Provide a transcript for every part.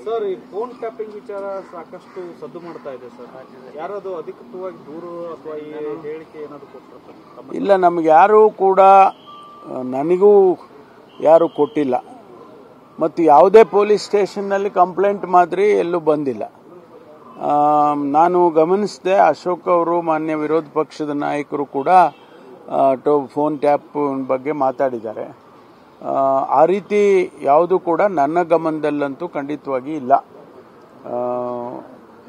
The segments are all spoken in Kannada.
ಸರ್, ಈ ಫೋನ್ ಟ್ಯಾಪಿಂಗ್ ವಿಚಾರ ಸಾಕಷ್ಟು ಸದ್ದು ಮಾಡ್ತಾ ಇದೆ ಸರ್. ಯಾರಾದರೂ ಅಧಿಕೃತವಾಗಿ ದೂರು ಅಥವಾ ಈ ಹೇಳಿಕೆ ಏನಾದರೂ ಕೊಟ್ಟರು? ಇಲ್ಲ, ನಮ್ಗೆ ಯಾರೂ ಕೂಡ, ನನಗೂ ಯಾರು ಕೊಟ್ಟಿಲ್ಲ. ಮತ್ತು ಯಾವುದೇ ಪೊಲೀಸ್ ಸ್ಟೇಷನ್ನಲ್ಲಿ ಕಂಪ್ಲೇಂಟ್ ಮಾದರಿ ಎಲ್ಲೂ ಬಂದಿಲ್ಲ. ನಾನು ಗಮನಿಸಿದೆ, ಅಶೋಕ್ ಅವರು, ಮಾನ್ಯ ವಿರೋಧ ಪಕ್ಷದ ನಾಯಕರು ಕೂಡ ಫೋನ್ ಟ್ಯಾಪ್ ಬಗ್ಗೆ ಮಾತಾಡಿದ್ದಾರೆ. ಆ ರೀತಿ ಯಾವುದು ಕೂಡ ನನ್ನ ಗಮನದಲ್ಲಂತೂ ಖಂಡಿತವಾಗಿ ಇಲ್ಲ.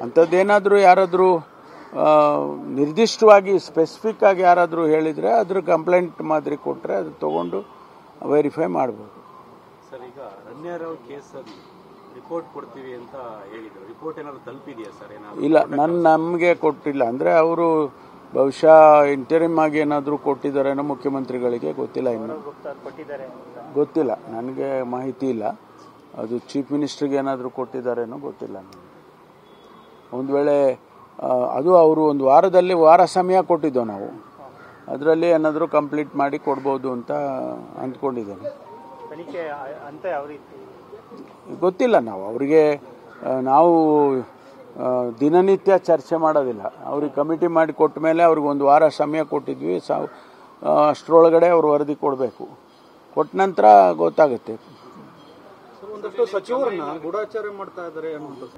ಅಂಥದ್ದೇನಾದರೂ ಯಾರಾದರೂ ನಿರ್ದಿಷ್ಟವಾಗಿ ಸ್ಪೆಸಿಫಿಕ್ ಆಗಿ ಯಾರಾದರೂ ಹೇಳಿದರೆ ಅದ್ರ ಕಂಪ್ಲೇಂಟ್ ಮಾದರಿ ಕೊಟ್ಟರೆ ಅದು ತಗೊಂಡು ವೆರಿಫೈ ಮಾಡ್ಬೋದು. ಸರ್, ಈಗ ರಮ್ಯಾರಾವ್ ಕೇಸಲ್ಲಿ ರಿಪೋರ್ಟ್ ಕೊಡ್ತೀವಿ ಅಂತ ಹೇಳಿದ್ರು. ರಿಪೋರ್ಟ್ ಏನಾದ್ರು ತಲುಪಿದೆಯಾ ಸರ್? ಇಲ್ಲ, ನಮಗೆ ಕೊಟ್ಟಿಲ್ಲ. ಅಂದರೆ ಅವರು ಬಹುಶಃ ಇಂಟರಿಮ್ ಆಗಿ ಏನಾದರೂ ಕೊಟ್ಟಿದ್ದಾರೇನೋ ಮುಖ್ಯಮಂತ್ರಿಗಳಿಗೆ, ಗೊತ್ತಿಲ್ಲ. ಇನ್ನು ಗೊತ್ತಿಲ್ಲ, ನನಗೆ ಮಾಹಿತಿ ಇಲ್ಲ. ಅದು ಚೀಫ್ ಮಿನಿಸ್ಟರ್ಗೆ ಏನಾದರೂ ಕೊಟ್ಟಿದ್ದಾರೇನೋ ಗೊತ್ತಿಲ್ಲ ನನಗೆ. ಒಂದು ವೇಳೆ ಅದು ಅವರು ಒಂದು ವಾರ ಸಮಯ ಕೊಟ್ಟಿದ್ದೋ ನಾವು, ಅದರಲ್ಲಿ ಏನಾದರೂ ಕಂಪ್ಲೀಟ್ ಮಾಡಿ ಕೊಡ್ಬೋದು ಅಂತ ಅಂದ್ಕೊಂಡಿದ್ದೇನೆ. ಗೊತ್ತಿಲ್ಲ. ನಾವು ದಿನನಿತ್ಯ ಚರ್ಚೆ ಮಾಡೋದಿಲ್ಲ. ಅವ್ರಿಗೆ ಕಮಿಟಿ ಮಾಡಿ ಕೊಟ್ಟ ಮೇಲೆ ಅವ್ರಿಗೆ ಒಂದು ವಾರ ಸಮಯ ಕೊಟ್ಟಿದ್ವಿ. ಅಷ್ಟರೊಳಗಡೆ ಅವರು ವರದಿ ಕೊಡಬೇಕು. ಕೊಟ್ಟ ನಂತರ ಗೊತ್ತಾಗುತ್ತೆ. ಒಂದಷ್ಟು ಸಚಿವರನ್ನ ಗೂಢಾಚಾರ ಮಾಡ್ತಾ ಇದ್ದಾರೆ ಅನ್ನುವಂಥದ್ದು.